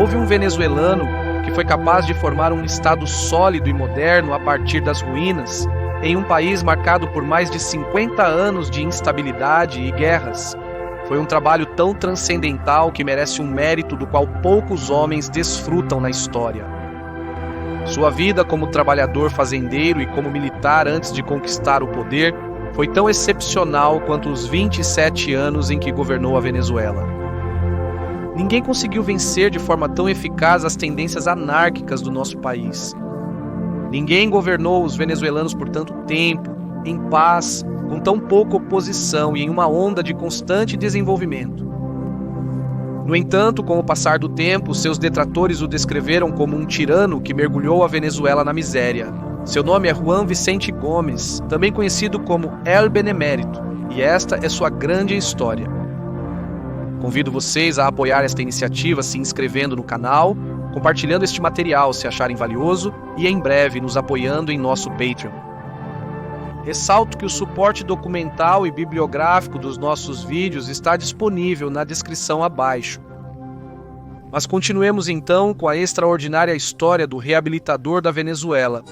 Houve um venezuelano que foi capaz de formar um Estado sólido e moderno a partir das ruínas, em um país marcado por mais de 50 anos de instabilidade e guerras. Foi um trabalho tão transcendental que merece um mérito do qual poucos homens desfrutam na história. Sua vida como trabalhador fazendeiro e como militar antes de conquistar o poder foi tão excepcional quanto os 27 anos em que governou a Venezuela. Ninguém conseguiu vencer de forma tão eficaz as tendências anárquicas do nosso país. Ninguém governou os venezuelanos por tanto tempo, em paz, com tão pouca oposição e em uma onda de constante desenvolvimento. No entanto, com o passar do tempo, seus detratores o descreveram como um tirano que mergulhou a Venezuela na miséria. Seu nome é Juan Vicente Gómez, também conhecido como El Benemérito, e esta é sua grande história. Convido vocês a apoiar esta iniciativa se inscrevendo no canal, compartilhando este material se acharem valioso e em breve nos apoiando em nosso Patreon. Ressalto que o suporte documental e bibliográfico dos nossos vídeos está disponível na descrição abaixo. Mas continuemos então com a extraordinária história do reabilitador da Venezuela.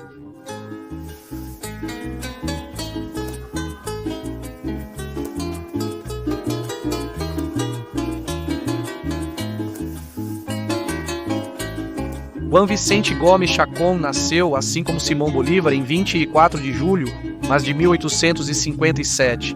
Juan Vicente Gómez Chacón nasceu, assim como Simão Bolívar, em 24 de julho, mas de 1857.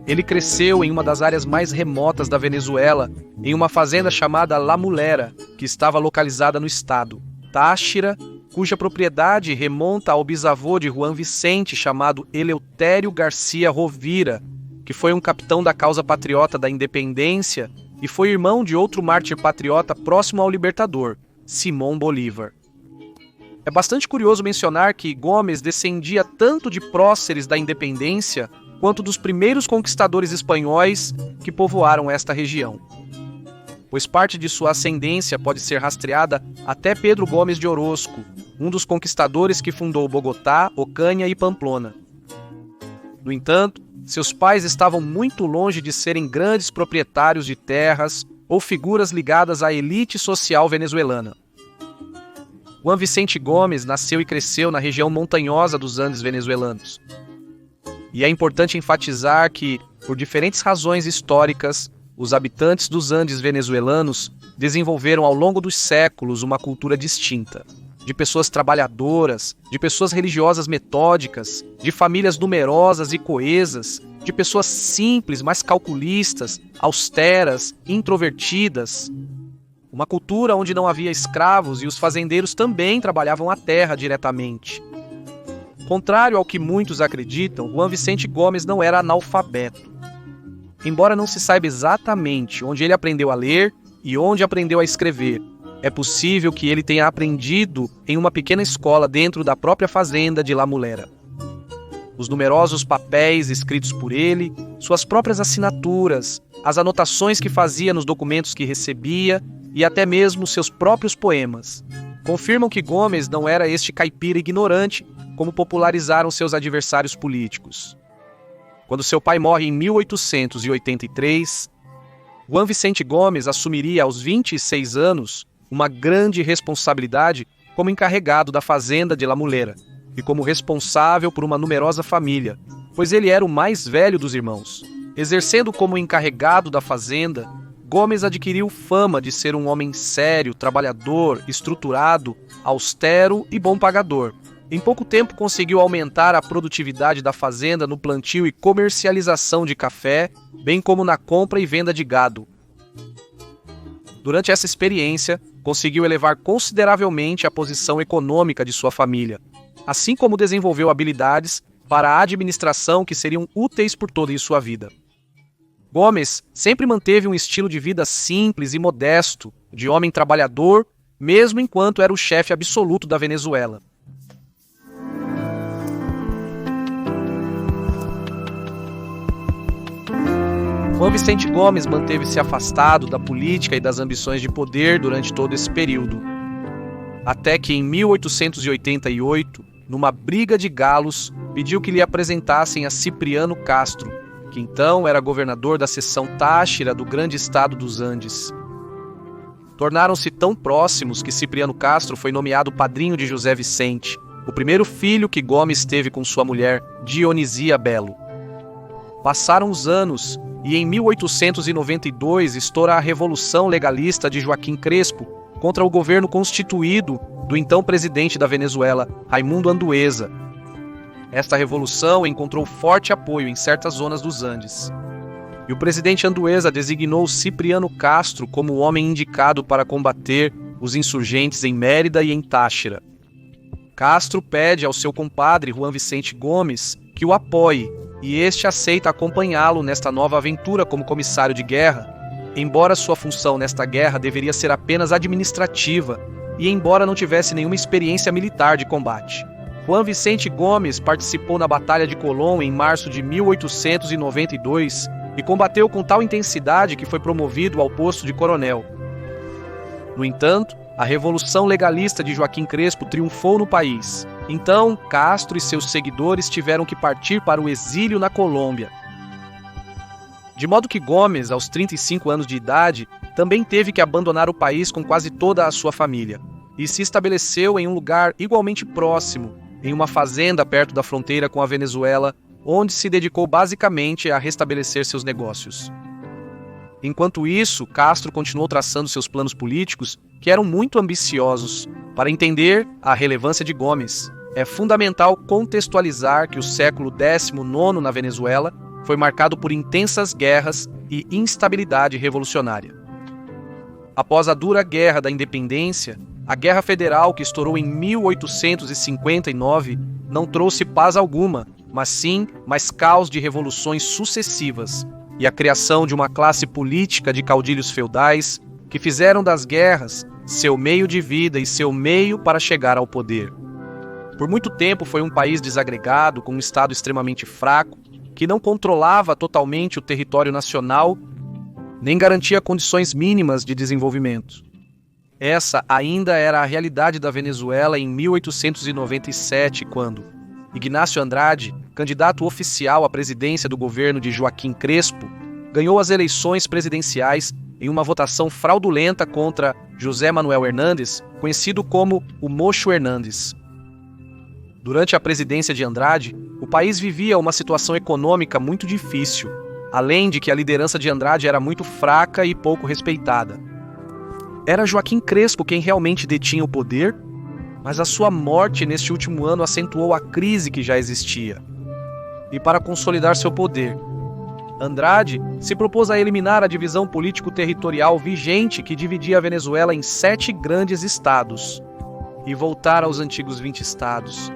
Ele cresceu em uma das áreas mais remotas da Venezuela, em uma fazenda chamada La Mulera, que estava localizada no estado Táchira, cuja propriedade remonta ao bisavô de Juan Vicente, chamado Eleutério Garcia Rovira, que foi um capitão da causa patriota da independência e foi irmão de outro mártir patriota próximo ao libertador, Simão Bolívar. É bastante curioso mencionar que Gómez descendia tanto de próceres da independência quanto dos primeiros conquistadores espanhóis que povoaram esta região, pois parte de sua ascendência pode ser rastreada até Pedro Gomes de Orozco, um dos conquistadores que fundou Bogotá, Ocaña e Pamplona. No entanto, seus pais estavam muito longe de serem grandes proprietários de terras ou figuras ligadas à elite social venezuelana. Juan Vicente Gómez nasceu e cresceu na região montanhosa dos Andes venezuelanos. E é importante enfatizar que, por diferentes razões históricas, os habitantes dos Andes venezuelanos desenvolveram ao longo dos séculos uma cultura distinta, de pessoas trabalhadoras, de pessoas religiosas metódicas, de famílias numerosas e coesas, de pessoas simples, mas calculistas, austeras, introvertidas. Uma cultura onde não havia escravos e os fazendeiros também trabalhavam a terra diretamente. Contrário ao que muitos acreditam, Juan Vicente Gómez não era analfabeto. Embora não se saiba exatamente onde ele aprendeu a ler e onde aprendeu a escrever, é possível que ele tenha aprendido em uma pequena escola dentro da própria fazenda de La Mulera. Os numerosos papéis escritos por ele, suas próprias assinaturas, as anotações que fazia nos documentos que recebia e até mesmo seus próprios poemas confirmam que Gómez não era este caipira ignorante como popularizaram seus adversários políticos. Quando seu pai morre em 1883, Juan Vicente Gómez assumiria aos 26 anos uma grande responsabilidade como encarregado da fazenda de La Mulera e como responsável por uma numerosa família, pois ele era o mais velho dos irmãos. Exercendo como encarregado da fazenda, Gómez adquiriu fama de ser um homem sério, trabalhador, estruturado, austero e bom pagador. Em pouco tempo conseguiu aumentar a produtividade da fazenda no plantio e comercialização de café, bem como na compra e venda de gado. Durante essa experiência, conseguiu elevar consideravelmente a posição econômica de sua família, assim como desenvolveu habilidades para a administração que seriam úteis por toda sua vida. Gómez sempre manteve um estilo de vida simples e modesto, de homem trabalhador, mesmo enquanto era o chefe absoluto da Venezuela. Juan Vicente Gómez manteve-se afastado da política e das ambições de poder durante todo esse período, até que em 1888, numa briga de galos, pediu que lhe apresentassem a Cipriano Castro, que então era governador da seção Táchira do grande estado dos Andes. tornaram-se tão próximos que Cipriano Castro foi nomeado padrinho de José Vicente, o primeiro filho que Gomes teve com sua mulher, Dionisia Belo. Passaram os anos e em 1892 estoura a Revolução Legalista de Joaquim Crespo contra o governo constituído do então presidente da Venezuela, Raimundo Andueza. Esta revolução encontrou forte apoio em certas zonas dos Andes. E o presidente Andueza designou Cipriano Castro como o homem indicado para combater os insurgentes em Mérida e em Táchira. Castro pede ao seu compadre Juan Vicente Gomes que o apoie, e este aceita acompanhá-lo nesta nova aventura como comissário de guerra, embora sua função nesta guerra deveria ser apenas administrativa e embora não tivesse nenhuma experiência militar de combate. Juan Vicente Gomes participou na Batalha de Colón em março de 1892 e combateu com tal intensidade que foi promovido ao posto de coronel. No entanto, a Revolução Legalista de Joaquim Crespo triunfou no país. Então, Castro e seus seguidores tiveram que partir para o exílio na Colômbia. De modo que Gomes, aos 35 anos de idade, também teve que abandonar o país com quase toda a sua família, e se estabeleceu em um lugar igualmente próximo, em uma fazenda perto da fronteira com a Venezuela, onde se dedicou basicamente a restabelecer seus negócios. Enquanto isso, Castro continuou traçando seus planos políticos, que eram muito ambiciosos. Para entender a relevância de Gomes, é fundamental contextualizar que o século XIX na Venezuela foi marcado por intensas guerras e instabilidade revolucionária. Após a dura Guerra da Independência, a Guerra Federal, que estourou em 1859, não trouxe paz alguma, mas sim mais caos de revoluções sucessivas e a criação de uma classe política de caudilhos feudais que fizeram das guerras seu meio de vida e seu meio para chegar ao poder. Por muito tempo foi um país desagregado, com um Estado extremamente fraco, que não controlava totalmente o território nacional, nem garantia condições mínimas de desenvolvimento. Essa ainda era a realidade da Venezuela em 1897, quando Ignacio Andrade, candidato oficial à presidência do governo de Joaquim Crespo, ganhou as eleições presidenciais em uma votação fraudulenta contra José Manuel Hernández, conhecido como o Mocho Hernández. Durante a presidência de Andrade, o país vivia uma situação econômica muito difícil, além de que a liderança de Andrade era muito fraca e pouco respeitada. Era Joaquim Crespo quem realmente detinha o poder, mas a sua morte neste último ano acentuou a crise que já existia. E para consolidar seu poder, Andrade se propôs a eliminar a divisão político-territorial vigente que dividia a Venezuela em 7 grandes estados e voltar aos antigos 20 estados.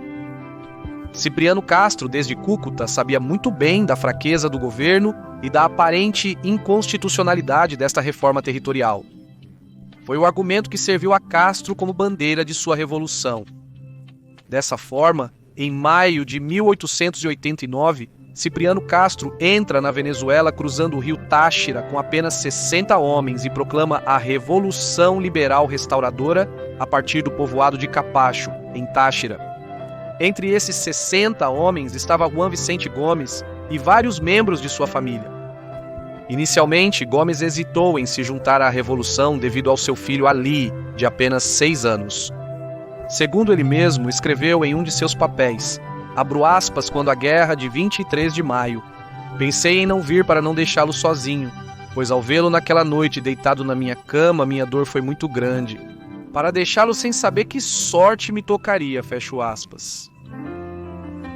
Cipriano Castro, desde Cúcuta, sabia muito bem da fraqueza do governo e da aparente inconstitucionalidade desta reforma territorial. Foi o argumento que serviu a Castro como bandeira de sua revolução. Dessa forma, em maio de 1889, Cipriano Castro entra na Venezuela cruzando o rio Táchira com apenas 60 homens e proclama a Revolução Liberal Restauradora a partir do povoado de Capacho, em Táchira. Entre esses 60 homens estava Juan Vicente Gomes e vários membros de sua família. Inicialmente, Gomes hesitou em se juntar à revolução devido ao seu filho Ali, de apenas 6 anos. Segundo ele mesmo, escreveu em um de seus papéis, abro aspas, quando a guerra de 23 de maio, pensei em não vir para não deixá-lo sozinho, pois ao vê-lo naquela noite deitado na minha cama, minha dor foi muito grande, para deixá-lo sem saber que sorte me tocaria, fecho aspas.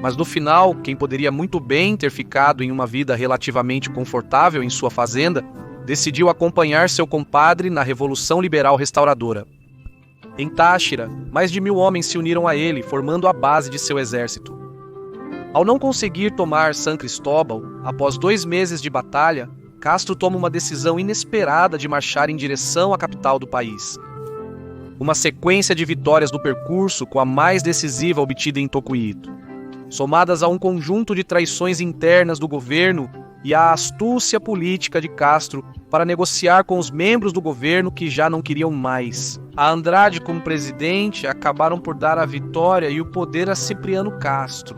Mas no final, quem poderia muito bem ter ficado em uma vida relativamente confortável em sua fazenda, decidiu acompanhar seu compadre na Revolução Liberal Restauradora. Em Táchira, mais de 1000 homens se uniram a ele, formando a base de seu exército. Ao não conseguir tomar San Cristóbal, após 2 meses de batalha, Castro toma uma decisão inesperada de marchar em direção à capital do país. Uma sequência de vitórias no percurso, com a mais decisiva obtida em Tocuito, somadas a um conjunto de traições internas do governo e à astúcia política de Castro para negociar com os membros do governo que já não queriam mais. A Andrade como presidente acabaram por dar a vitória e o poder a Cipriano Castro.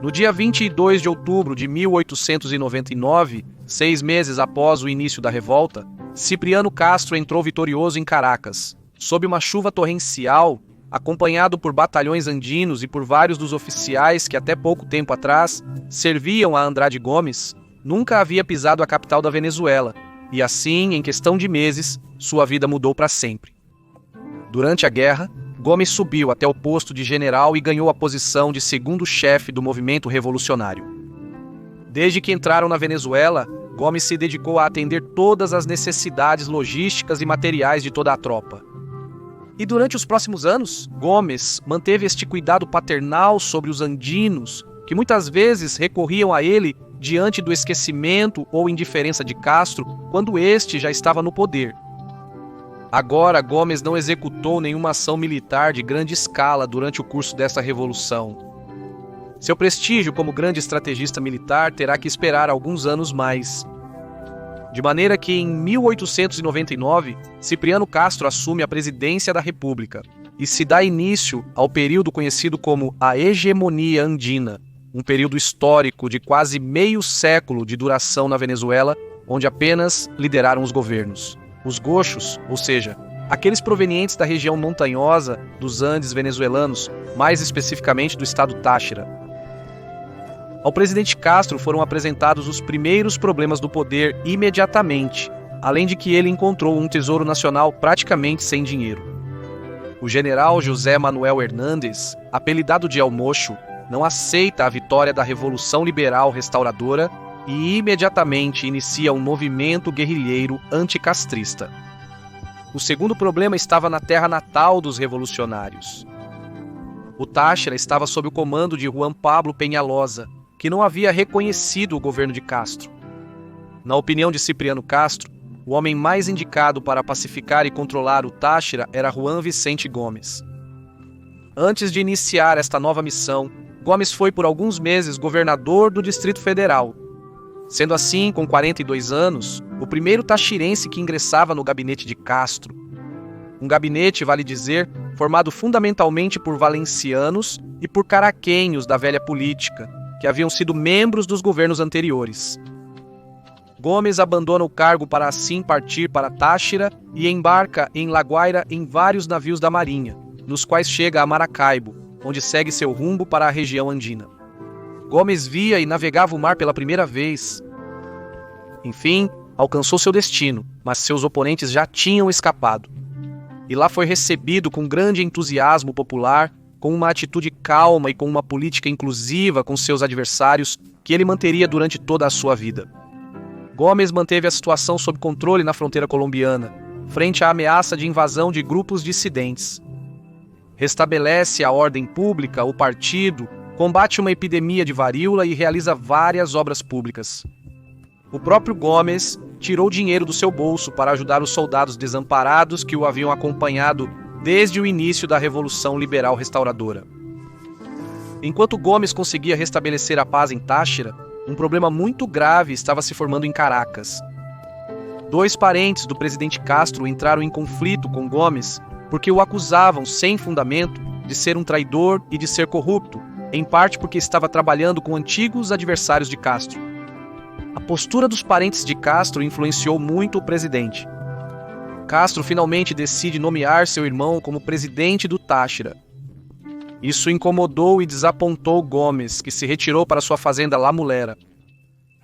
No dia 22 de outubro de 1899, 6 meses após o início da revolta, Cipriano Castro entrou vitorioso em Caracas, sob uma chuva torrencial, acompanhado por batalhões andinos e por vários dos oficiais que até pouco tempo atrás serviam a Andrade Gomes. Nunca havia pisado a capital da Venezuela, e assim, em questão de meses, sua vida mudou para sempre. Durante a guerra, Gomes subiu até o posto de general e ganhou a posição de segundo chefe do movimento revolucionário. Desde que entraram na Venezuela, Gomes se dedicou a atender todas as necessidades logísticas e materiais de toda a tropa. E durante os próximos anos, Gomes manteve este cuidado paternal sobre os andinos, que muitas vezes recorriam a ele diante do esquecimento ou indiferença de Castro, quando este já estava no poder. Agora, Gomes não executou nenhuma ação militar de grande escala durante o curso dessa revolução. Seu prestígio como grande estrategista militar terá que esperar alguns anos mais. De maneira que, em 1899, Cipriano Castro assume a presidência da República e se dá início ao período conhecido como a Hegemonia Andina, um período histórico de quase meio século de duração na Venezuela, onde apenas lideraram os governos. Os goxos, ou seja, aqueles provenientes da região montanhosa dos Andes venezuelanos, mais especificamente do estado Táchira. Ao presidente Castro foram apresentados os primeiros problemas do poder imediatamente, além de que ele encontrou um tesouro nacional praticamente sem dinheiro. O general José Manuel Hernández, apelidado de El Mocho, não aceita a vitória da Revolução Liberal Restauradora e imediatamente inicia um movimento guerrilheiro anticastrista. O segundo problema estava na terra natal dos revolucionários. O Táchira estava sob o comando de Juan Pablo Peñalosa, que não havia reconhecido o governo de Castro. Na opinião de Cipriano Castro, o homem mais indicado para pacificar e controlar o Táchira era Juan Vicente Gomes. Antes de iniciar esta nova missão, Gomes foi por alguns meses governador do Distrito Federal. Sendo assim, com 42 anos, o primeiro tachirense que ingressava no gabinete de Castro. Um gabinete, vale dizer, formado fundamentalmente por valencianos e por caraquenhos da velha política, que haviam sido membros dos governos anteriores. Gomes abandona o cargo para assim partir para Táchira e embarca em La Guaira em vários navios da Marinha, nos quais chega a Maracaibo, onde segue seu rumbo para a região andina. Gomes via e navegava o mar pela primeira vez. Enfim, alcançou seu destino, mas seus oponentes já tinham escapado. E lá foi recebido com grande entusiasmo popular, com uma atitude calma e com uma política inclusiva com seus adversários que ele manteria durante toda a sua vida. Gomes manteve a situação sob controle na fronteira colombiana, frente à ameaça de invasão de grupos dissidentes. Restabelece a ordem pública, o partido, combate uma epidemia de varíola e realiza várias obras públicas. O próprio Gomes tirou dinheiro do seu bolso para ajudar os soldados desamparados que o haviam acompanhado desde o início da Revolução Liberal Restauradora. Enquanto Gomes conseguia restabelecer a paz em Táchira, um problema muito grave estava se formando em Caracas. 2 parentes do presidente Castro entraram em conflito com Gomes porque o acusavam, sem fundamento, de ser um traidor e de ser corrupto, em parte porque estava trabalhando com antigos adversários de Castro. A postura dos parentes de Castro influenciou muito o presidente. Castro finalmente decide nomear seu irmão como presidente do Táchira. Isso incomodou e desapontou Gomes, que se retirou para sua fazenda La Mulera.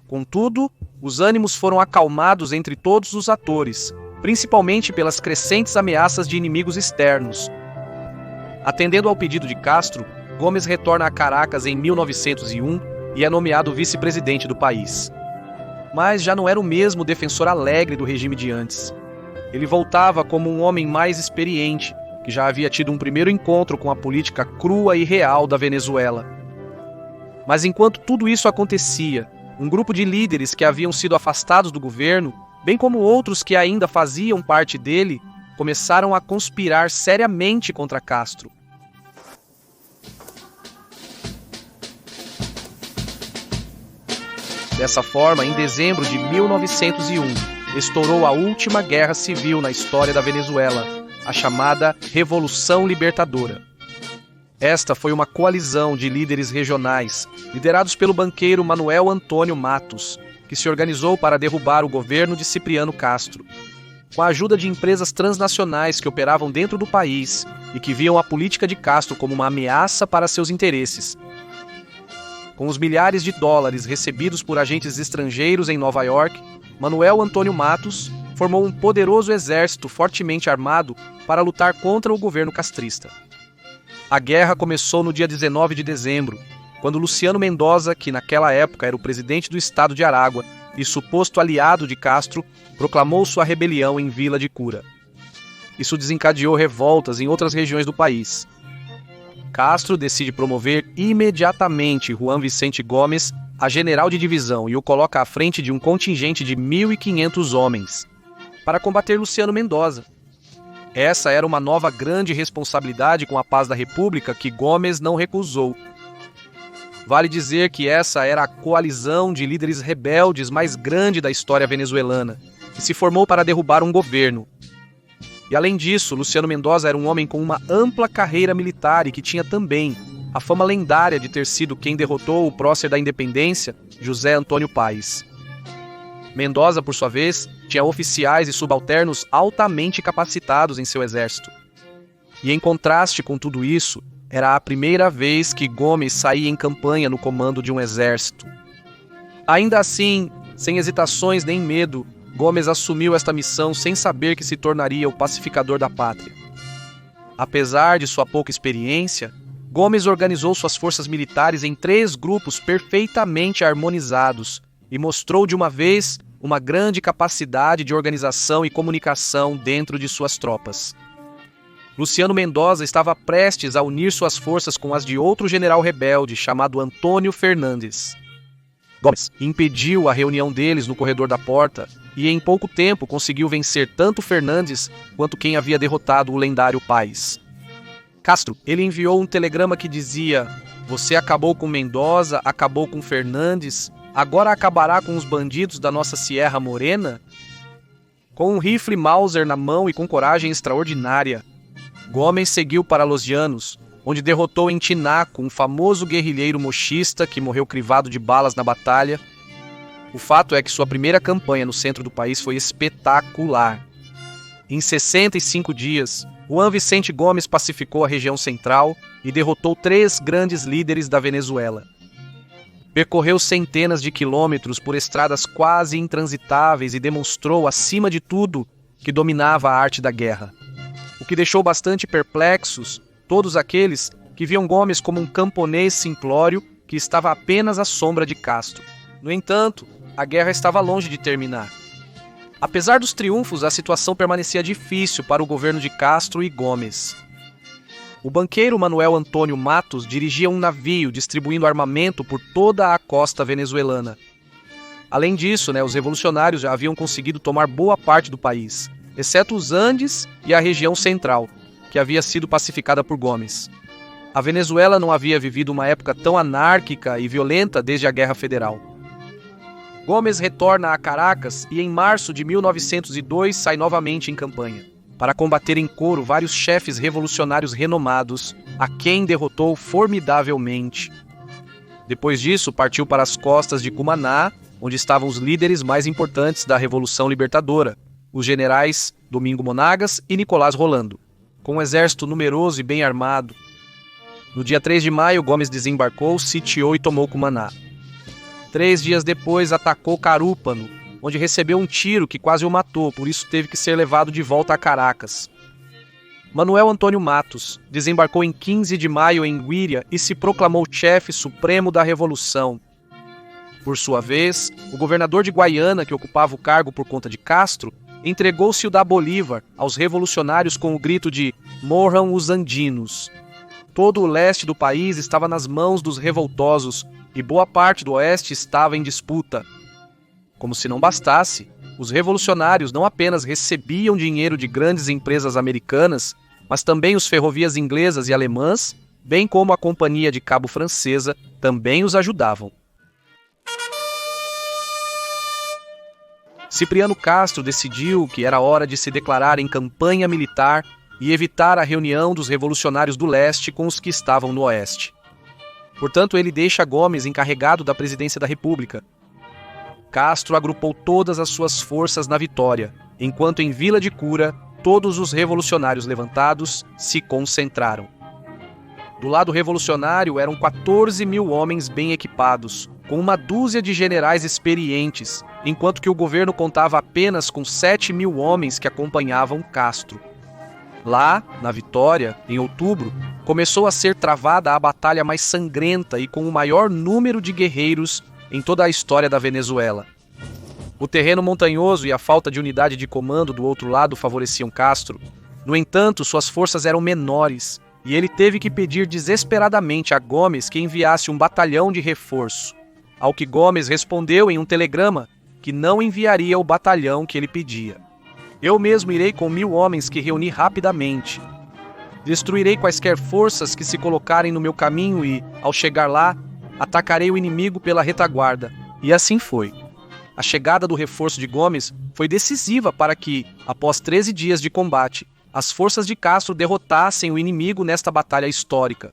Contudo, os ânimos foram acalmados entre todos os atores, principalmente pelas crescentes ameaças de inimigos externos. Atendendo ao pedido de Castro, Gomes retorna a Caracas em 1901 e é nomeado vice-presidente do país. Mas já não era o mesmo defensor alegre do regime de antes. Ele voltava como um homem mais experiente, que já havia tido um primeiro encontro com a política crua e real da Venezuela. Mas enquanto tudo isso acontecia, um grupo de líderes que haviam sido afastados do governo, bem como outros que ainda faziam parte dele, começaram a conspirar seriamente contra Castro. Dessa forma, em dezembro de 1901, estourou a última guerra civil na história da Venezuela, a chamada Revolução Libertadora. Esta foi uma coalizão de líderes regionais, liderados pelo banqueiro Manuel Antônio Matos, que se organizou para derrubar o governo de Cipriano Castro. com a ajuda de empresas transnacionais que operavam dentro do país e que viam a política de Castro como uma ameaça para seus interesses. Com os milhares de dólares recebidos por agentes estrangeiros em Nova York, Manuel Antônio Matos formou um poderoso exército fortemente armado para lutar contra o governo castrista. A guerra começou no dia 19 de dezembro, quando Luciano Mendoza, que naquela época era o presidente do estado de Aragua e suposto aliado de Castro, proclamou sua rebelião em Vila de Cura. Isso desencadeou revoltas em outras regiões do país. Castro decide promover imediatamente Juan Vicente Gomes a general de divisão e o coloca à frente de um contingente de 1.500 homens para combater Luciano Mendoza. Essa era uma nova grande responsabilidade com a paz da República que Gomes não recusou. Vale dizer que essa era a coalizão de líderes rebeldes mais grande da história venezuelana, que se formou para derrubar um governo. E além disso, Luciano Mendoza era um homem com uma ampla carreira militar e que tinha também a fama lendária de ter sido quem derrotou o prócer da independência, José Antônio Páez. Mendoza, por sua vez, tinha oficiais e subalternos altamente capacitados em seu exército. E em contraste com tudo isso, era a primeira vez que Gomes saía em campanha no comando de um exército. Ainda assim, sem hesitações nem medo, Gomes assumiu esta missão sem saber que se tornaria o pacificador da pátria. Apesar de sua pouca experiência, Gomes organizou suas forças militares em 3 grupos perfeitamente harmonizados e mostrou de uma vez uma grande capacidade de organização e comunicação dentro de suas tropas. Luciano Mendoza estava prestes a unir suas forças com as de outro general rebelde chamado Antônio Fernandes. Gomes impediu a reunião deles no corredor da porta e em pouco tempo conseguiu vencer tanto Fernandes quanto quem havia derrotado o lendário Páez. Castro, ele enviou um telegrama que dizia: "Você acabou com Mendoza, acabou com Fernandes, agora acabará com os bandidos da nossa Sierra Morena?" Com um rifle Mauser na mão e com coragem extraordinária, Gomes seguiu para Los Llanos, onde derrotou em Tinaco um famoso guerrilheiro mochista que morreu crivado de balas na batalha. O fato é que sua primeira campanha no centro do país foi espetacular. Em 65 dias, Juan Vicente Gomes pacificou a região central e derrotou 3 grandes líderes da Venezuela. Percorreu centenas de quilômetros por estradas quase intransitáveis e demonstrou, acima de tudo, que dominava a arte da guerra. O que deixou bastante perplexos todos aqueles que viam Gomes como um camponês simplório que estava apenas à sombra de Castro. No entanto, a guerra estava longe de terminar. Apesar dos triunfos, a situação permanecia difícil para o governo de Castro e Gomes. O banqueiro Manuel Antônio Matos dirigia um navio distribuindo armamento por toda a costa venezuelana. Além disso, os revolucionários já haviam conseguido tomar boa parte do país, exceto os Andes e a região central, que havia sido pacificada por Gomes. A Venezuela não havia vivido uma época tão anárquica e violenta desde a Guerra Federal. Gomes retorna a Caracas e em março de 1902 sai novamente em campanha, para combater em coro vários chefes revolucionários renomados, a quem derrotou formidavelmente. Depois disso, partiu para as costas de Cumaná, onde estavam os líderes mais importantes da Revolução Libertadora, os generais Domingo Monagas e Nicolás Rolando, com um exército numeroso e bem armado. No dia 3 de maio, Gomes desembarcou, sitiou e tomou Cumaná. 3 dias depois, atacou Carúpano, onde recebeu um tiro que quase o matou, por isso teve que ser levado de volta a Caracas. Manuel Antônio Matos desembarcou em 15 de maio em Güíria e se proclamou chefe supremo da Revolução. Por sua vez, o governador de Guaiana, que ocupava o cargo por conta de Castro, entregou Ciudad Bolívar aos revolucionários com o grito de "Morram os andinos". Todo o leste do país estava nas mãos dos revoltosos e boa parte do oeste estava em disputa. Como se não bastasse, os revolucionários não apenas recebiam dinheiro de grandes empresas americanas, mas também os ferrovias inglesas e alemãs, bem como a Companhia de Cabo Francesa, também os ajudavam. Cipriano Castro decidiu que era hora de se declarar em campanha militar e evitar a reunião dos revolucionários do leste com os que estavam no oeste. Portanto, ele deixa Gomes encarregado da presidência da República. Castro agrupou todas as suas forças na Vitória enquanto em Vila de Cura, todos os revolucionários levantados se concentraram. Do lado revolucionário eram 14 mil homens bem equipados, com uma dúzia de generais experientes, enquanto que o governo contava apenas com 7 mil homens que acompanhavam Castro. Lá, na Vitória, em outubro, começou a ser travada a batalha mais sangrenta e com o maior número de guerreiros em toda a história da Venezuela. O terreno montanhoso e a falta de unidade de comando do outro lado favoreciam Castro. No entanto, suas forças eram menores, e ele teve que pedir desesperadamente a Gomes que enviasse um batalhão de reforço, ao que Gomes respondeu em um telegrama que não enviaria o batalhão que ele pedia. Eu mesmo irei com 1000 homens que reuni rapidamente. Destruirei quaisquer forças que se colocarem no meu caminho e, ao chegar lá, atacarei o inimigo pela retaguarda. E assim foi. A chegada do reforço de Gomes foi decisiva para que, após 13 dias de combate, as forças de Castro derrotassem o inimigo nesta batalha histórica.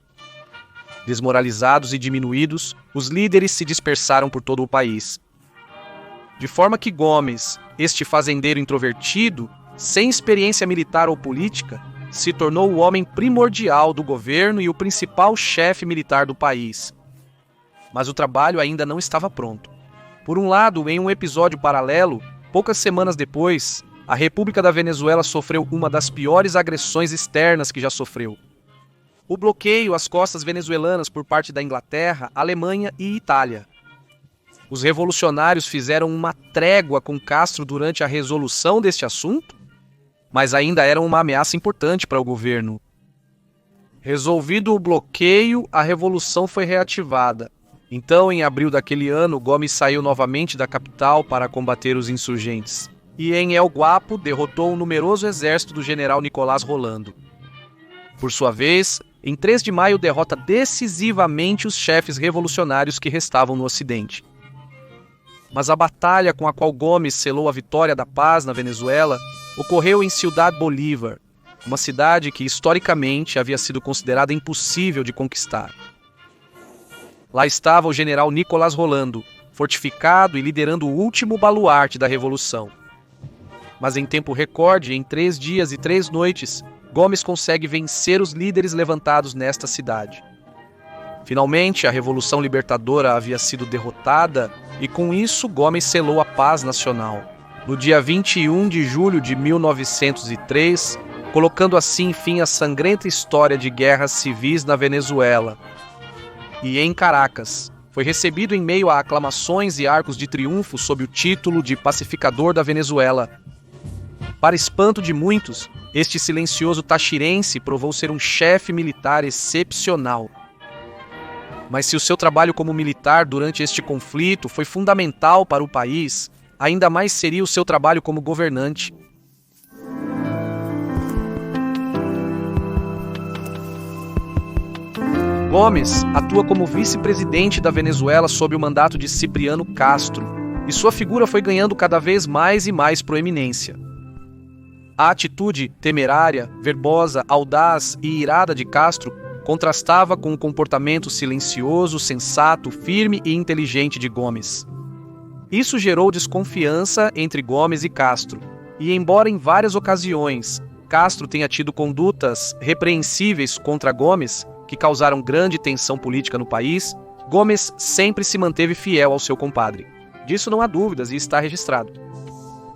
Desmoralizados e diminuídos, os líderes se dispersaram por todo o país. De forma que Gomes, este fazendeiro introvertido, sem experiência militar ou política, se tornou o homem primordial do governo e o principal chefe militar do país. Mas o trabalho ainda não estava pronto. Por um lado, em um episódio paralelo, poucas semanas depois, a República da Venezuela sofreu uma das piores agressões externas que já sofreu. O bloqueio às costas venezuelanas por parte da Inglaterra, Alemanha e Itália. Os revolucionários fizeram uma trégua com Castro durante a resolução deste assunto, mas ainda eram uma ameaça importante para o governo. Resolvido o bloqueio, a revolução foi reativada. Então, em abril daquele ano, Gomes saiu novamente da capital para combater os insurgentes. E em El Guapo derrotou um numeroso exército do general Nicolás Rolando. Por sua vez, em 3 de maio derrota decisivamente os chefes revolucionários que restavam no Ocidente. Mas a batalha com a qual Gomes selou a vitória da paz na Venezuela ocorreu em Ciudad Bolívar, uma cidade que historicamente havia sido considerada impossível de conquistar. Lá estava o general Nicolás Rolando, fortificado e liderando o último baluarte da Revolução. Mas em tempo recorde, em 3 dias e 3 noites, Gomes consegue vencer os líderes levantados nesta cidade. Finalmente, a Revolução Libertadora havia sido derrotada e com isso Gomes selou a paz nacional, no dia 21 de julho de 1903, colocando assim fim à sangrenta história de guerras civis na Venezuela. E em Caracas, foi recebido em meio a aclamações e arcos de triunfo sob o título de pacificador da Venezuela. Para espanto de muitos, este silencioso tachirense provou ser um chefe militar excepcional. Mas se o seu trabalho como militar durante este conflito foi fundamental para o país, ainda mais seria o seu trabalho como governante. Gomes atua como vice-presidente da Venezuela sob o mandato de Cipriano Castro, e sua figura foi ganhando cada vez mais e mais proeminência. A atitude temerária, verbosa, audaz e irada de Castro contrastava com o comportamento silencioso, sensato, firme e inteligente de Gomes. Isso gerou desconfiança entre Gomes e Castro, e embora em várias ocasiões Castro tenha tido condutas repreensíveis contra Gomes, que causaram grande tensão política no país, Gomes sempre se manteve fiel ao seu compadre. Disso não há dúvidas e está registrado.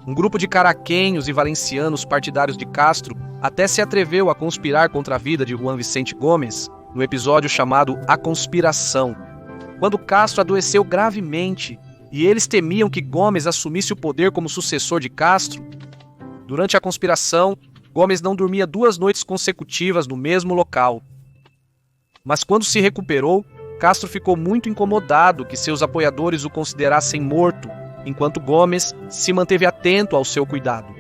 Um grupo de caraquenhos e valencianos partidários de Castro até se atreveu a conspirar contra a vida de Juan Vicente Gomes, no episódio chamado A Conspiração, quando Castro adoeceu gravemente e eles temiam que Gomes assumisse o poder como sucessor de Castro. Durante a conspiração, Gomes não dormia 2 noites consecutivas no mesmo local. Mas quando se recuperou, Castro ficou muito incomodado que seus apoiadores o considerassem morto, enquanto Gomes se manteve atento ao seu cuidado.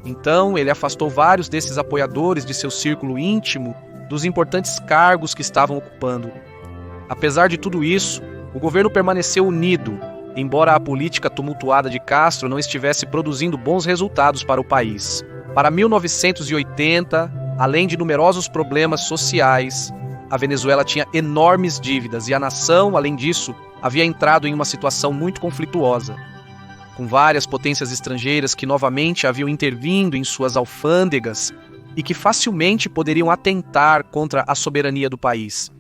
Então, ele afastou vários desses apoiadores de seu círculo íntimo dos importantes cargos que estavam ocupando. Apesar de tudo isso, o governo permaneceu unido, embora a política tumultuada de Castro não estivesse produzindo bons resultados para o país. Para 1980, além de numerosos problemas sociais, a Venezuela tinha enormes dívidas e a nação, além disso, havia entrado em uma situação muito conflituosa. com várias potências estrangeiras que novamente haviam intervindo em suas alfândegas e que facilmente poderiam atentar contra a soberania do país.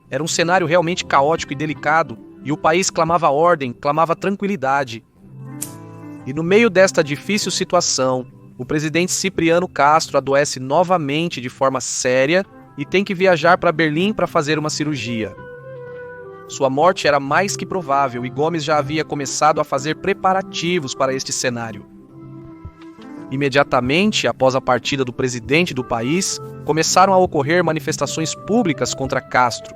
Era um cenário realmente caótico e delicado, e o país clamava ordem, clamava tranquilidade. E no meio desta difícil situação, o presidente Cipriano Castro adoece novamente de forma séria e tem que viajar para Berlim para fazer uma cirurgia. Sua morte era mais que provável e Gomes já havia começado a fazer preparativos para este cenário. Imediatamente após a partida do presidente do país, começaram a ocorrer manifestações públicas contra Castro.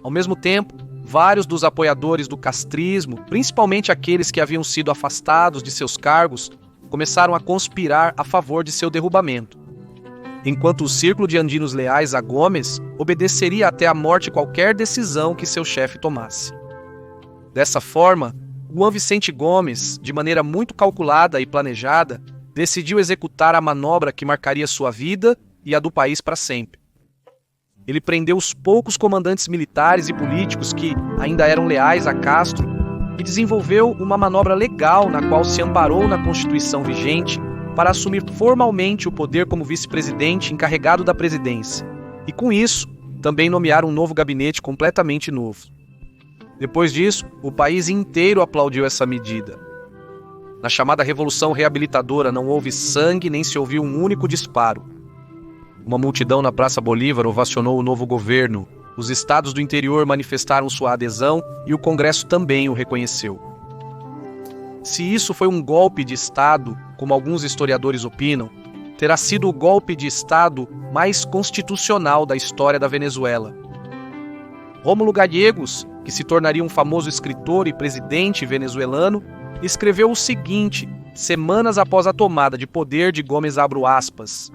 Ao mesmo tempo, vários dos apoiadores do castrismo, principalmente aqueles que haviam sido afastados de seus cargos, começaram a conspirar a favor de seu derrubamento. Enquanto o círculo de andinos leais a Gomes obedeceria até a morte qualquer decisão que seu chefe tomasse. Dessa forma, Juan Vicente Gomes, de maneira muito calculada e planejada, decidiu executar a manobra que marcaria sua vida e a do país para sempre. Ele prendeu os poucos comandantes militares e políticos que ainda eram leais a Castro e desenvolveu uma manobra legal na qual se amparou na Constituição vigente para assumir formalmente o poder como vice-presidente encarregado da presidência, e com isso, também nomear um novo gabinete completamente novo. Depois disso, o país inteiro aplaudiu essa medida. Na chamada Revolução Reabilitadora não houve sangue nem se ouviu um único disparo. Uma multidão na Praça Bolívar ovacionou o novo governo, os estados do interior manifestaram sua adesão e o Congresso também o reconheceu. Se isso foi um golpe de Estado, como alguns historiadores opinam, terá sido o golpe de Estado mais constitucional da história da Venezuela. Rômulo Gallegos, que se tornaria um famoso escritor e presidente venezuelano, escreveu o seguinte, semanas após a tomada de poder de Gomes, abro aspas: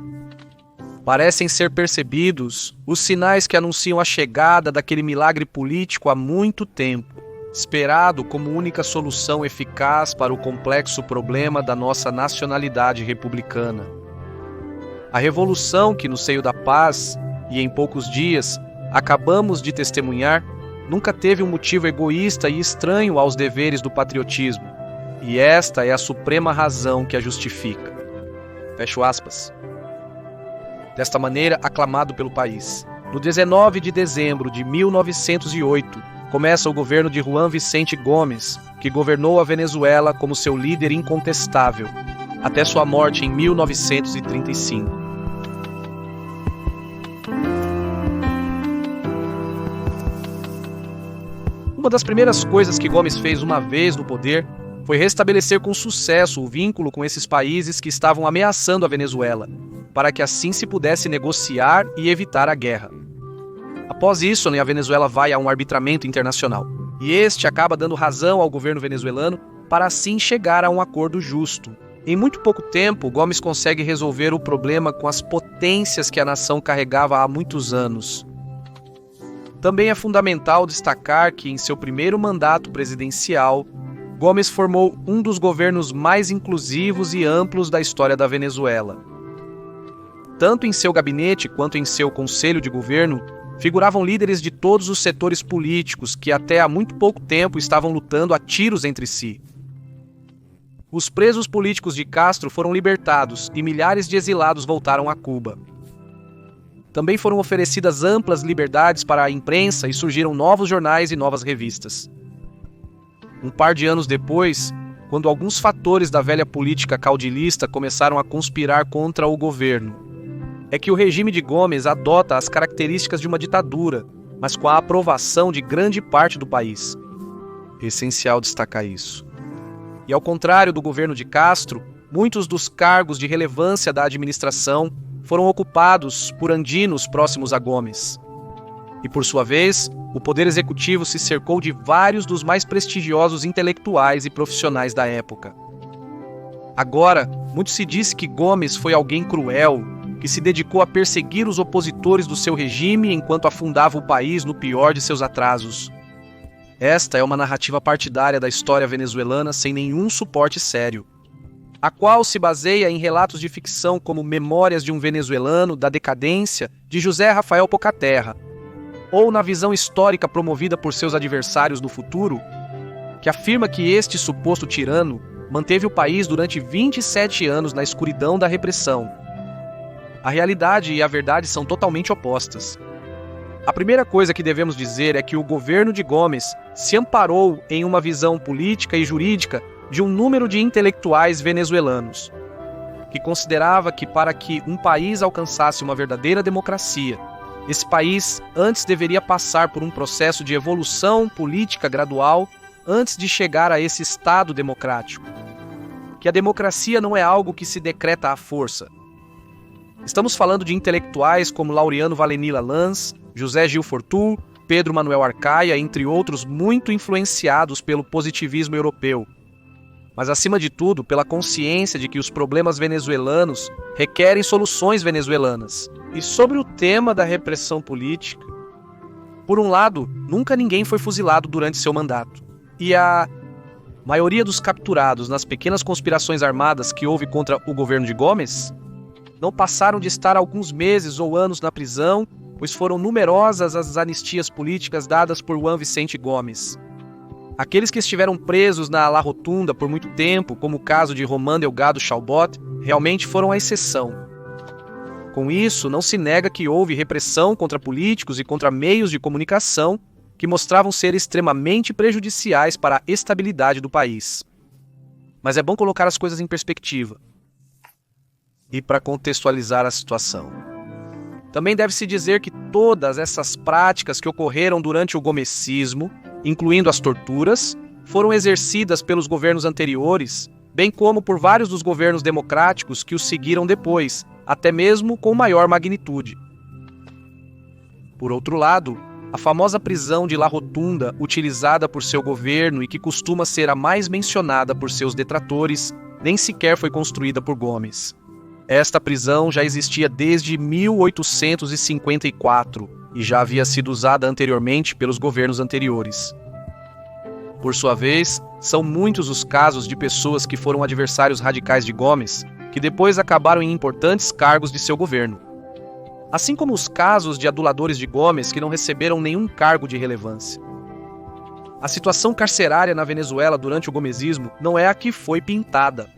parecem ser percebidos os sinais que anunciam a chegada daquele milagre político há muito tempo, esperado como única solução eficaz para o complexo problema da nossa nacionalidade republicana. A revolução que, no seio da paz, e em poucos dias, acabamos de testemunhar, nunca teve um motivo egoísta e estranho aos deveres do patriotismo, e esta é a suprema razão que a justifica. Fecho aspas. Desta maneira, aclamado pelo país. No 19 de dezembro de 1908, começa o governo de Juan Vicente Gomes, que governou a Venezuela como seu líder incontestável, até sua morte em 1935. Uma das primeiras coisas que Gomes fez uma vez no poder foi restabelecer com sucesso o vínculo com esses países que estavam ameaçando a Venezuela, para que assim se pudesse negociar e evitar a guerra. Após isso, a Venezuela vai a um arbitramento internacional, e este acaba dando razão ao governo venezuelano para assim chegar a um acordo justo. Em muito pouco tempo, Gomes consegue resolver o problema com as potências que a nação carregava há muitos anos. Também é fundamental destacar que, em seu primeiro mandato presidencial, Gomes formou um dos governos mais inclusivos e amplos da história da Venezuela. Tanto em seu gabinete quanto em seu conselho de governo, figuravam líderes de todos os setores políticos que até há muito pouco tempo estavam lutando a tiros entre si. Os presos políticos de Castro foram libertados e milhares de exilados voltaram a Cuba. Também foram oferecidas amplas liberdades para a imprensa e surgiram novos jornais e novas revistas. Um par de anos depois, quando alguns fatores da velha política caudilista começaram a conspirar contra o governo, é que o regime de Gomes adota as características de uma ditadura, mas com a aprovação de grande parte do país. É essencial destacar isso. E ao contrário do governo de Castro, muitos dos cargos de relevância da administração foram ocupados por andinos próximos a Gomes. E por sua vez, o poder executivo se cercou de vários dos mais prestigiosos intelectuais e profissionais da época. Agora, muito se diz que Gomes foi alguém cruel, que se dedicou a perseguir os opositores do seu regime enquanto afundava o país no pior de seus atrasos. Esta é uma narrativa partidária da história venezuelana sem nenhum suporte sério, a qual se baseia em relatos de ficção como Memórias de um Venezuelano da Decadência, de José Rafael Pocaterra, ou na visão histórica promovida por seus adversários no futuro, que afirma que este suposto tirano manteve o país durante 27 anos na escuridão da repressão. A realidade e a verdade são totalmente opostas. A primeira coisa que devemos dizer é que o governo de Gomes se amparou em uma visão política e jurídica de um número de intelectuais venezuelanos, que considerava que para que um país alcançasse uma verdadeira democracia, esse país antes deveria passar por um processo de evolução política gradual antes de chegar a esse estado democrático. Que a democracia não é algo que se decreta à força. Estamos falando de intelectuais como Laureano Vallenilla Lans, José Gil Fortul, Pedro Manuel Arcaia, entre outros, muito influenciados pelo positivismo europeu. Mas, acima de tudo, pela consciência de que os problemas venezuelanos requerem soluções venezuelanas. E sobre o tema da repressão política, por um lado, nunca ninguém foi fuzilado durante seu mandato. E a maioria dos capturados nas pequenas conspirações armadas que houve contra o governo de Gomes não passaram de estar alguns meses ou anos na prisão, pois foram numerosas as anistias políticas dadas por Juan Vicente Gomes. Aqueles que estiveram presos na La Rotunda por muito tempo, como o caso de Román Delgado Chalbot, realmente foram a exceção. Com isso, não se nega que houve repressão contra políticos e contra meios de comunicação que mostravam ser extremamente prejudiciais para a estabilidade do país. Mas é bom colocar as coisas em perspectiva e para contextualizar a situação. Também deve-se dizer que todas essas práticas que ocorreram durante o gomecismo, incluindo as torturas, foram exercidas pelos governos anteriores, bem como por vários dos governos democráticos que os seguiram depois, até mesmo com maior magnitude. Por outro lado, a famosa prisão de La Rotunda, utilizada por seu governo e que costuma ser a mais mencionada por seus detratores, nem sequer foi construída por Gomes. Esta prisão já existia desde 1854 e já havia sido usada anteriormente pelos governos anteriores. Por sua vez, são muitos os casos de pessoas que foram adversários radicais de Gomes, que depois acabaram em importantes cargos de seu governo. Assim como os casos de aduladores de Gomes que não receberam nenhum cargo de relevância. A situação carcerária na Venezuela durante o gomesismo não é a que foi pintada.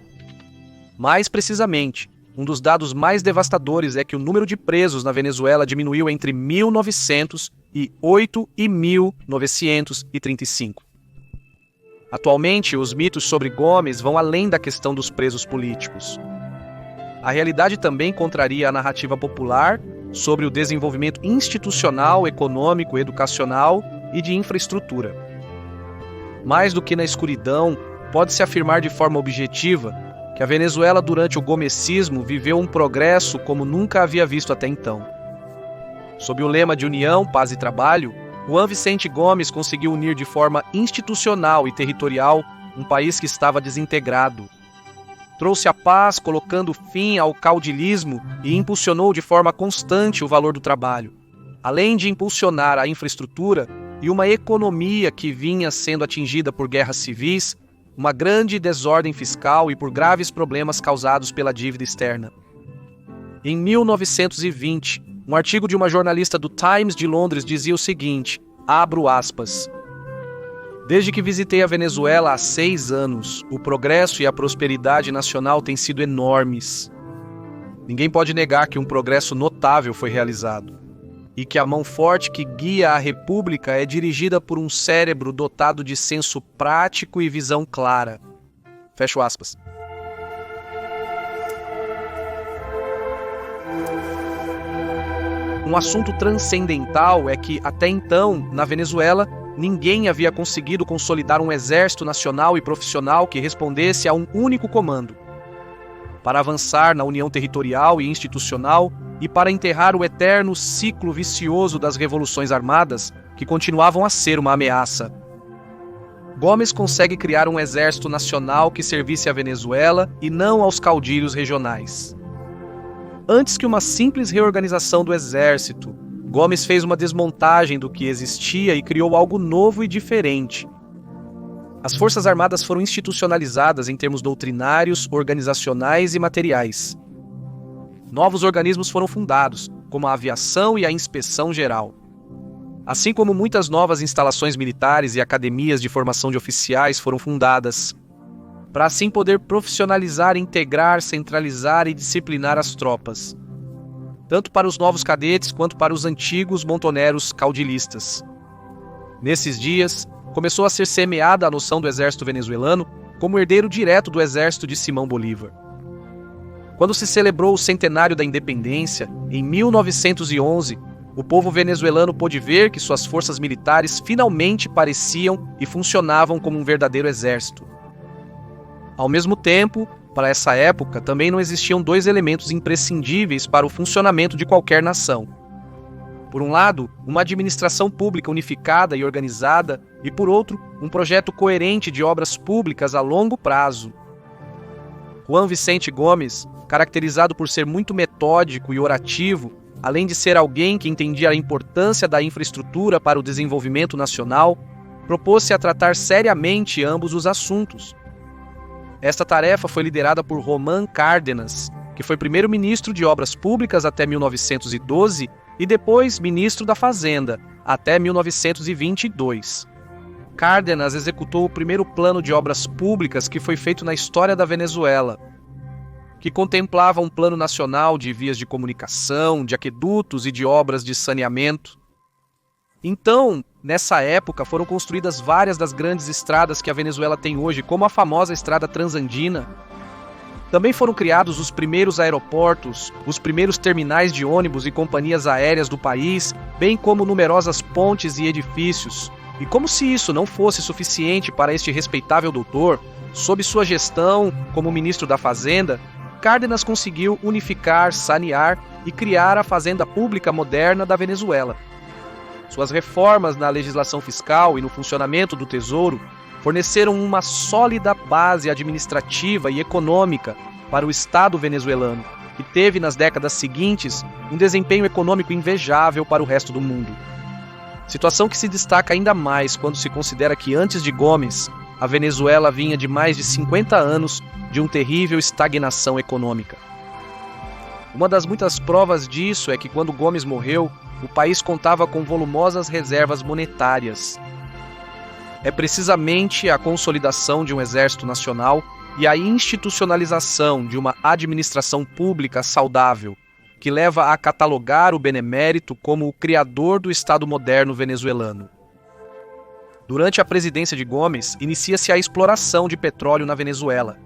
Mais precisamente, um dos dados mais devastadores é que o número de presos na Venezuela diminuiu entre 1908 e 1935. Atualmente, os mitos sobre Gomes vão além da questão dos presos políticos. A realidade também contraria a narrativa popular sobre o desenvolvimento institucional, econômico, educacional e de infraestrutura. Mais do que na escuridão, pode-se afirmar de forma objetiva que a Venezuela durante o gomecismo viveu um progresso como nunca havia visto até então. Sob o lema de União, Paz e Trabalho, Juan Vicente Gomes conseguiu unir de forma institucional e territorial um país que estava desintegrado. Trouxe a paz, colocando fim ao caudilismo e impulsionou de forma constante o valor do trabalho, além de impulsionar a infraestrutura e uma economia que vinha sendo atingida por guerras civis, uma grande desordem fiscal e por graves problemas causados pela dívida externa. Em 1920, um artigo de uma jornalista do Times de Londres dizia o seguinte, abro aspas, desde que visitei a Venezuela há 6 anos, o progresso e a prosperidade nacional têm sido enormes. Ninguém pode negar que um progresso notável foi realizado e que a mão forte que guia a República é dirigida por um cérebro dotado de senso prático e visão clara. Fecho aspas. Um assunto transcendental é que, até então, na Venezuela, ninguém havia conseguido consolidar um exército nacional e profissional que respondesse a um único comando. Para avançar na união territorial e institucional e para enterrar o eterno ciclo vicioso das revoluções armadas, que continuavam a ser uma ameaça. Gomes consegue criar um exército nacional que servisse à Venezuela e não aos caudilhos regionais. Antes que uma simples reorganização do exército, Gomes fez uma desmontagem do que existia e criou algo novo e diferente. As Forças Armadas foram institucionalizadas em termos doutrinários, organizacionais e materiais. Novos organismos foram fundados, como a aviação e a inspeção geral. assim como muitas novas instalações militares e academias de formação de oficiais foram fundadas, para assim poder profissionalizar, integrar, centralizar e disciplinar as tropas, tanto para os novos cadetes quanto para os antigos montoneros caudilistas. Nesses dias, começou a ser semeada a noção do exército venezuelano como herdeiro direto do exército de Simão Bolívar. Quando se celebrou o centenário da independência, em 1911, o povo venezuelano pôde ver que suas forças militares finalmente pareciam e funcionavam como um verdadeiro exército. Ao mesmo tempo, para essa época, também não existiam dois elementos imprescindíveis para o funcionamento de qualquer nação. Por um lado, uma administração pública unificada e organizada, e por outro, um projeto coerente de obras públicas a longo prazo. Juan Vicente Gomes, caracterizado por ser muito metódico e orativo, além de ser alguém que entendia a importância da infraestrutura para o desenvolvimento nacional, propôs-se a tratar seriamente ambos os assuntos. Esta tarefa foi liderada por Román Cárdenas, que foi primeiro-ministro de Obras Públicas até 1912 e depois ministro da Fazenda, até 1922. Cárdenas executou o primeiro plano de obras públicas que foi feito na história da Venezuela, que contemplava um plano nacional de vias de comunicação, de aquedutos e de obras de saneamento. Então, nessa época, foram construídas várias das grandes estradas que a Venezuela tem hoje, como a famosa Estrada Transandina. Também foram criados os primeiros aeroportos, os primeiros terminais de ônibus e companhias aéreas do país, bem como numerosas pontes e edifícios. E como se isso não fosse suficiente para este respeitável doutor, sob sua gestão como ministro da Fazenda, Cárdenas conseguiu unificar, sanear e criar a Fazenda Pública Moderna da Venezuela. Suas reformas na legislação fiscal e no funcionamento do Tesouro forneceram uma sólida base administrativa e econômica para o Estado venezuelano, que teve nas décadas seguintes um desempenho econômico invejável para o resto do mundo. Situação que se destaca ainda mais quando se considera que antes de Gomes, a Venezuela vinha de mais de 50 anos de uma terrível estagnação econômica. Uma das muitas provas disso é que quando Gomes morreu, o país contava com volumosas reservas monetárias. É precisamente a consolidação de um exército nacional e a institucionalização de uma administração pública saudável que leva a catalogar o benemérito como o criador do Estado moderno venezuelano. Durante a presidência de Gomes, inicia-se a exploração de petróleo na Venezuela.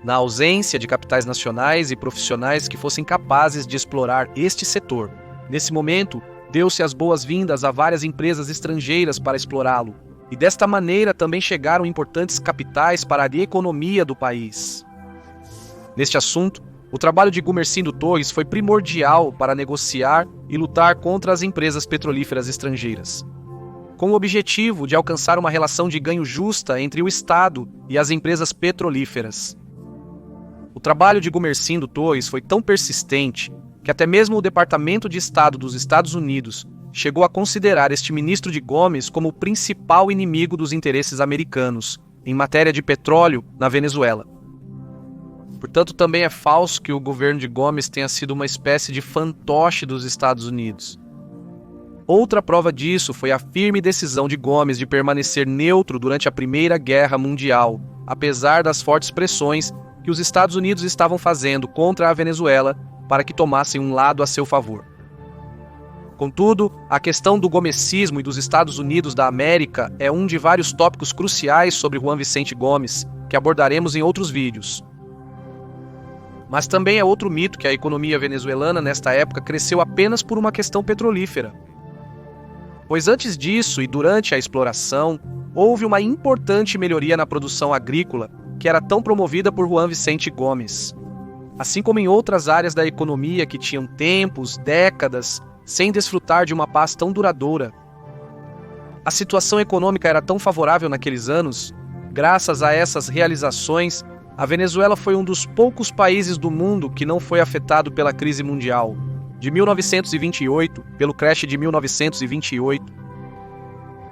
Na ausência de capitais nacionais e profissionais que fossem capazes de explorar este setor, nesse momento, deu-se as boas-vindas a várias empresas estrangeiras para explorá-lo, e desta maneira também chegaram importantes capitais para a economia do país. Neste assunto, o trabalho de Gumersindo Torres foi primordial para negociar e lutar contra as empresas petrolíferas estrangeiras, com o objetivo de alcançar uma relação de ganho justa entre o Estado e as empresas petrolíferas. O trabalho de Gumersindo Torres foi tão persistente que até mesmo o Departamento de Estado dos Estados Unidos chegou a considerar este ministro de Gomes como o principal inimigo dos interesses americanos em matéria de petróleo na Venezuela. Portanto, também é falso que o governo de Gomes tenha sido uma espécie de fantoche dos Estados Unidos. Outra prova disso foi a firme decisão de Gomes de permanecer neutro durante a Primeira Guerra Mundial, apesar das fortes pressões que os Estados Unidos estavam fazendo contra a Venezuela para que tomassem um lado a seu favor. Contudo, a questão do gomecismo e dos Estados Unidos da América é um de vários tópicos cruciais sobre Juan Vicente Gomes, que abordaremos em outros vídeos. Mas também é outro mito que a economia venezuelana nesta época cresceu apenas por uma questão petrolífera. Pois antes disso e durante a exploração, houve uma importante melhoria na produção agrícola, que era tão promovida por Juan Vicente Gomes. Assim como em outras áreas da economia que tinham tempos, décadas, sem desfrutar de uma paz tão duradoura. A situação econômica era tão favorável naqueles anos, graças a essas realizações, a Venezuela foi um dos poucos países do mundo que não foi afetado pela crise mundial, de 1928, pelo crash de 1928.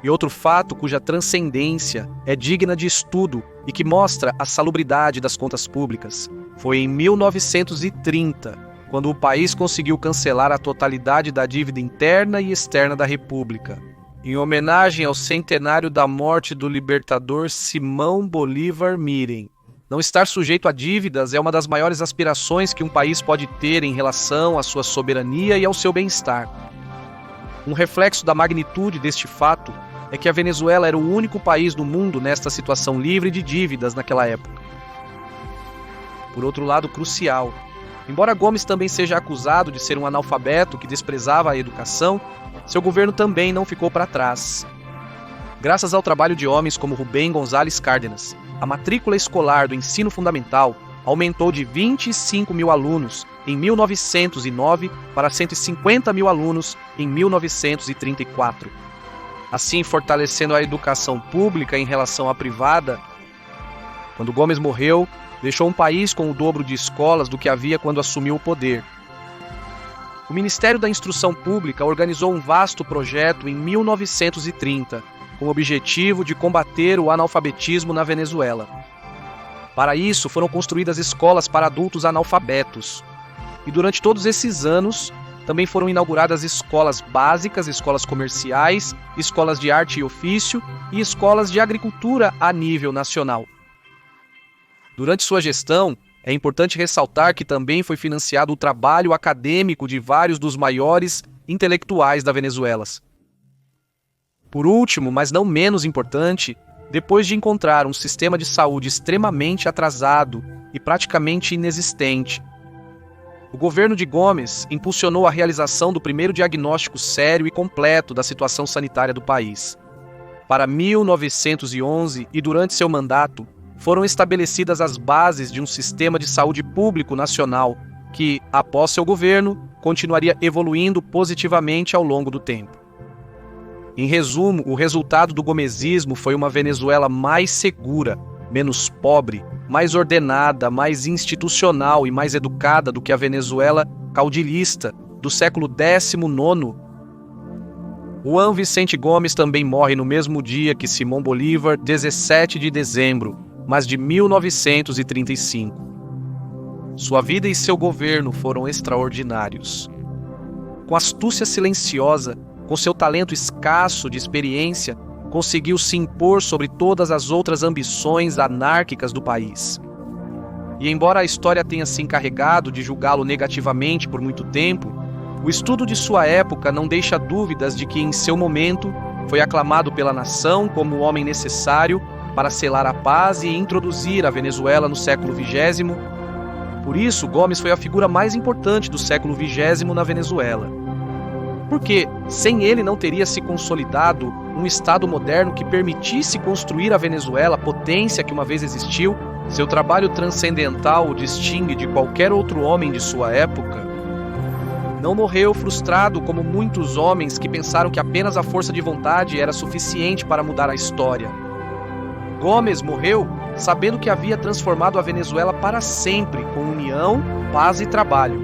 E outro fato cuja transcendência é digna de estudo e que mostra a salubridade das contas públicas foi em 1930, quando o país conseguiu cancelar a totalidade da dívida interna e externa da República, em homenagem ao centenário da morte do libertador Simão Bolívar Mirim. Não estar sujeito a dívidas é uma das maiores aspirações que um país pode ter em relação à sua soberania e ao seu bem-estar. Um reflexo da magnitude deste fato é que a Venezuela era o único país do mundo nesta situação livre de dívidas naquela época. Por outro lado, crucial, embora Gomes também seja acusado de ser um analfabeto que desprezava a educação, seu governo também não ficou para trás. Graças ao trabalho de homens como Rubem González Cárdenas, a matrícula escolar do ensino fundamental aumentou de 25 mil alunos em 1909 para 150 mil alunos em 1934. Assim, fortalecendo a educação pública em relação à privada. Quando Gomes morreu, deixou um país com o dobro de escolas do que havia quando assumiu o poder. O Ministério da Instrução Pública organizou um vasto projeto em 1930, com o objetivo de combater o analfabetismo na Venezuela. Para isso, foram construídas escolas para adultos analfabetos. E durante todos esses anos, também foram inauguradas escolas básicas, escolas comerciais, escolas de arte e ofício e escolas de agricultura a nível nacional. Durante sua gestão, é importante ressaltar que também foi financiado o trabalho acadêmico de vários dos maiores intelectuais da Venezuela. Por último, mas não menos importante, depois de encontrar um sistema de saúde extremamente atrasado e praticamente inexistente, o governo de Gomes impulsionou a realização do primeiro diagnóstico sério e completo da situação sanitária do país. Para 1911 e durante seu mandato, foram estabelecidas as bases de um sistema de saúde público nacional que, após seu governo, continuaria evoluindo positivamente ao longo do tempo. Em resumo, o resultado do gomesismo foi uma Venezuela mais segura, menos pobre, mais ordenada, mais institucional e mais educada do que a Venezuela caudilhista do século XIX. Juan Vicente Gomes também morre no mesmo dia que Simão Bolívar, 17 de dezembro, mas de 1935. Sua vida e seu governo foram extraordinários. Com astúcia silenciosa, com seu talento escasso de experiência, conseguiu se impor sobre todas as outras ambições anárquicas do país. E embora a história tenha se encarregado de julgá-lo negativamente por muito tempo, o estudo de sua época não deixa dúvidas de que, em seu momento, foi aclamado pela nação como o homem necessário para selar a paz e introduzir a Venezuela no século XX. Por isso, Gomes foi a figura mais importante do século XX na Venezuela. Porque, sem ele, não teria se consolidado um Estado moderno que permitisse construir a Venezuela, potência que uma vez existiu. Seu trabalho transcendental o distingue de qualquer outro homem de sua época. Não morreu frustrado como muitos homens que pensaram que apenas a força de vontade era suficiente para mudar a história. Gomes morreu sabendo que havia transformado a Venezuela para sempre, com união, paz e trabalho.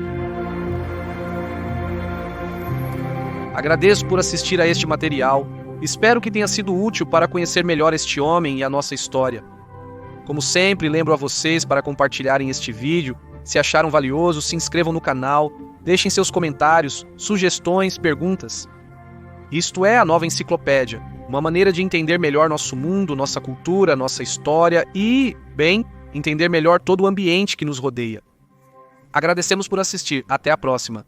Agradeço por assistir a este material. Espero que tenha sido útil para conhecer melhor este homem e a nossa história. Como sempre, lembro a vocês para compartilharem este vídeo. Se acharam valioso, se inscrevam no canal, deixem seus comentários, sugestões, perguntas. Isto é a Nova Enciclopédia, uma maneira de entender melhor nosso mundo, nossa cultura, nossa história e, bem, entender melhor todo o ambiente que nos rodeia. Agradecemos por assistir. Até a próxima.